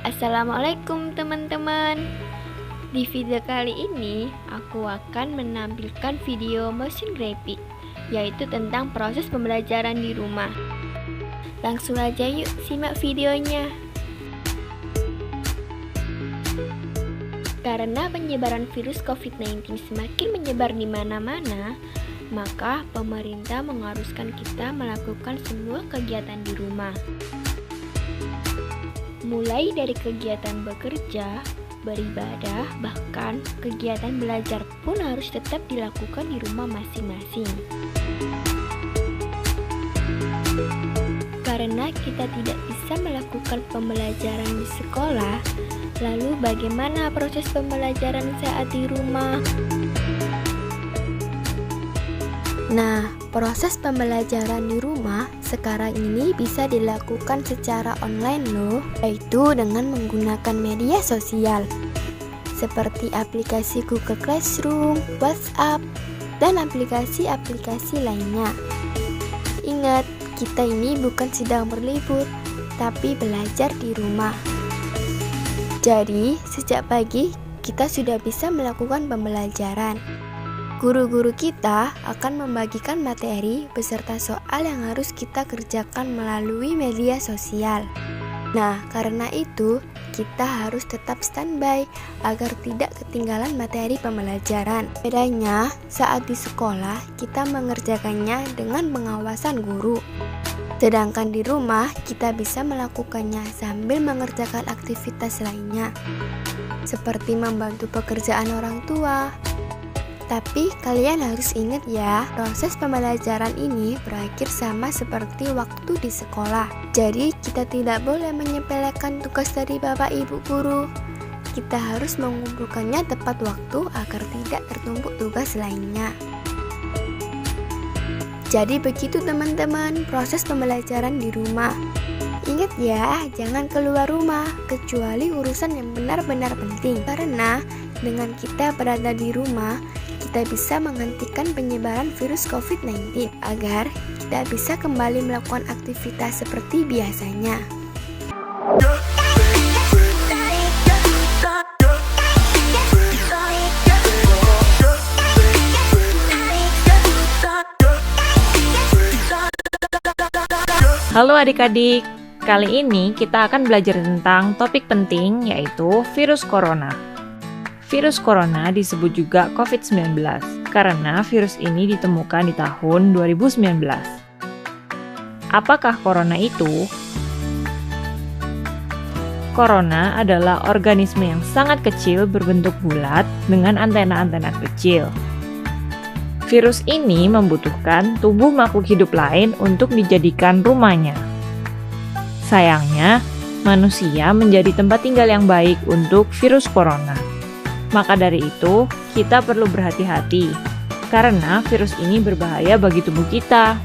Assalamualaikum teman-teman. Di video kali ini aku akan menampilkan video motion graphic, yaitu tentang proses pembelajaran di rumah. Langsung aja yuk simak videonya. Karena penyebaran virus COVID-19 semakin menyebar di mana-mana, maka pemerintah mengharuskan kita melakukan semua kegiatan di rumah. Mulai dari kegiatan bekerja, beribadah, bahkan kegiatan belajar pun harus tetap dilakukan di rumah masing-masing. Karena kita tidak bisa melakukan pembelajaran di sekolah, lalu bagaimana proses pembelajaran saat di rumah? Nah, proses pembelajaran di rumah sekarang ini bisa dilakukan secara online loh, yaitu dengan menggunakan media sosial seperti aplikasi Google Classroom, WhatsApp, dan aplikasi-aplikasi lainnya. Ingat, kita ini bukan sedang berlibur, tapi belajar di rumah. Jadi, sejak pagi kita sudah bisa melakukan pembelajaran. Guru-guru kita akan membagikan materi beserta soal yang harus kita kerjakan melalui media sosial. Nah, karena itu kita harus tetap standby agar tidak ketinggalan materi pembelajaran. Bedanya, saat di sekolah kita mengerjakannya dengan pengawasan guru. Sedangkan di rumah kita bisa melakukannya sambil mengerjakan aktivitas lainnya, seperti membantu pekerjaan orang tua. Tapi kalian harus ingat ya, proses pembelajaran ini berakhir sama seperti waktu di sekolah. Jadi kita tidak boleh menyepelekan tugas dari Bapak Ibu guru. Kita harus mengumpulkannya tepat waktu agar tidak tertumpuk tugas lainnya. Jadi begitu teman-teman, proses pembelajaran di rumah. Ingat ya, jangan keluar rumah kecuali urusan yang benar-benar penting. Karena dengan kita berada di rumah, kita bisa menghentikan penyebaran virus COVID-19 agar kita bisa kembali melakukan aktivitas seperti biasanya. Halo adik-adik, kali ini kita akan belajar tentang topik penting yaitu virus corona. Virus corona disebut juga COVID-19 karena virus ini ditemukan di tahun 2019. Apakah corona itu? Corona adalah organisme yang sangat kecil berbentuk bulat dengan antena-antena kecil. Virus ini membutuhkan tubuh makhluk hidup lain untuk dijadikan rumahnya. Sayangnya, manusia menjadi tempat tinggal yang baik untuk virus corona. Maka dari itu, kita perlu berhati-hati, karena virus ini berbahaya bagi tubuh kita.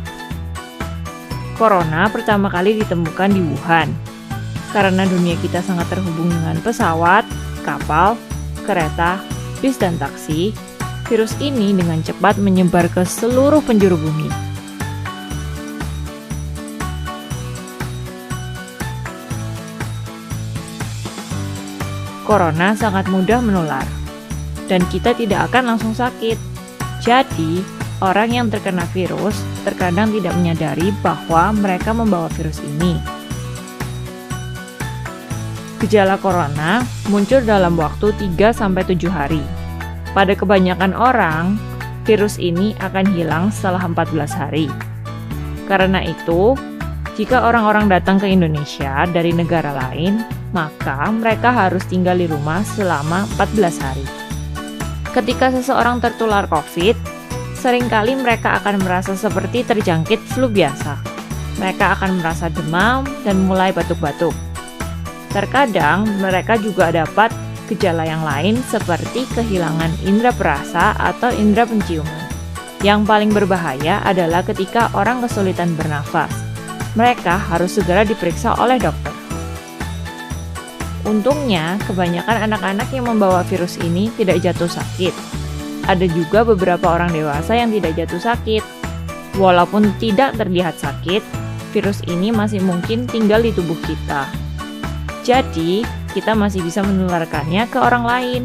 Corona pertama kali ditemukan di Wuhan. Karena dunia kita sangat terhubung dengan pesawat, kapal, kereta, bis, dan taksi, virus ini dengan cepat menyebar ke seluruh penjuru bumi. Corona sangat mudah menular, dan kita tidak akan langsung sakit. Jadi, orang yang terkena virus terkadang tidak menyadari bahwa mereka membawa virus ini. Gejala corona muncul dalam waktu 3-7 hari. Pada kebanyakan orang, virus ini akan hilang setelah 14 hari. Karena itu, jika orang-orang datang ke Indonesia dari negara lain, maka mereka harus tinggal di rumah selama 14 hari. Ketika seseorang tertular COVID, seringkali mereka akan merasa seperti terjangkit flu biasa. Mereka akan merasa demam dan mulai batuk-batuk. Terkadang mereka juga dapat gejala yang lain seperti kehilangan indera perasa atau indera penciuman. Yang paling berbahaya adalah ketika orang kesulitan bernafas. mereka harus segera diperiksa oleh dokter. Untungnya, kebanyakan anak-anak yang membawa virus ini tidak jatuh sakit. Ada juga beberapa orang dewasa yang tidak jatuh sakit. Walaupun tidak terlihat sakit, virus ini masih mungkin tinggal di tubuh kita. Jadi, kita masih bisa menularkannya ke orang lain.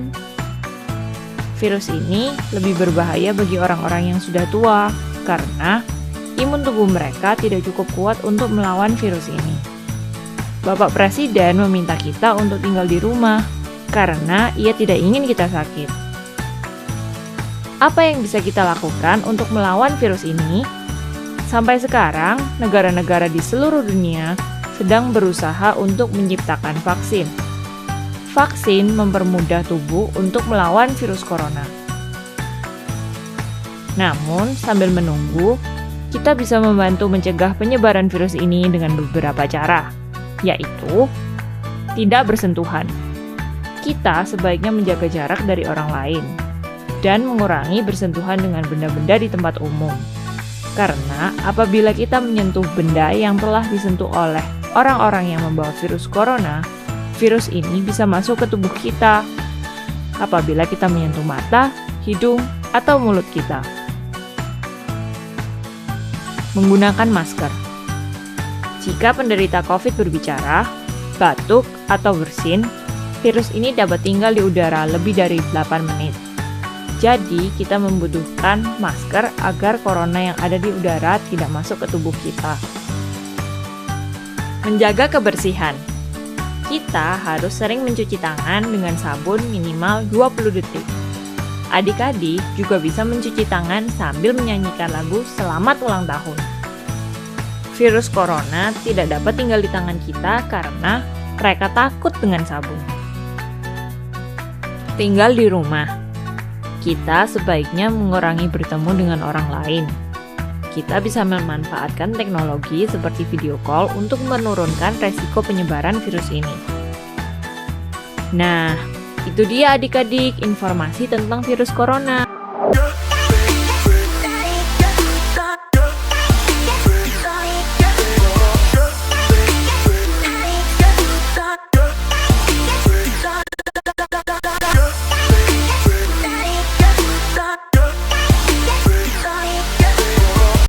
Virus ini lebih berbahaya bagi orang-orang yang sudah tua, karena imun tubuh mereka tidak cukup kuat untuk melawan virus ini. Bapak Presiden meminta kita untuk tinggal di rumah, karena ia tidak ingin kita sakit. Apa yang bisa kita lakukan untuk melawan virus ini? Sampai sekarang, negara-negara di seluruh dunia sedang berusaha untuk menciptakan vaksin. Vaksin mempermudah tubuh untuk melawan virus corona. Namun, sambil menunggu, kita bisa membantu mencegah penyebaran virus ini dengan beberapa cara, yaitu tidak bersentuhan. Kita sebaiknya menjaga jarak dari orang lain dan mengurangi bersentuhan dengan benda-benda di tempat umum. Karena apabila kita menyentuh benda yang telah disentuh oleh orang-orang yang membawa virus corona, virus ini bisa masuk ke tubuh kita apabila kita menyentuh mata, hidung, atau mulut kita. Menggunakan masker. Jika penderita COVID berbicara, batuk, atau bersin, virus ini dapat tinggal di udara lebih dari 8 menit. Jadi, kita membutuhkan masker agar corona yang ada di udara tidak masuk ke tubuh kita. Menjaga kebersihan. Kita harus sering mencuci tangan dengan sabun minimal 20 detik. Adik-adik juga bisa mencuci tangan sambil menyanyikan lagu Selamat Ulang Tahun. Virus corona tidak dapat tinggal di tangan kita karena mereka takut dengan sabun. Tinggal di rumah. Kita sebaiknya mengurangi bertemu dengan orang lain. Kita bisa memanfaatkan teknologi seperti video call untuk menurunkan resiko penyebaran virus ini. Nah, itu dia adik-adik informasi tentang virus corona.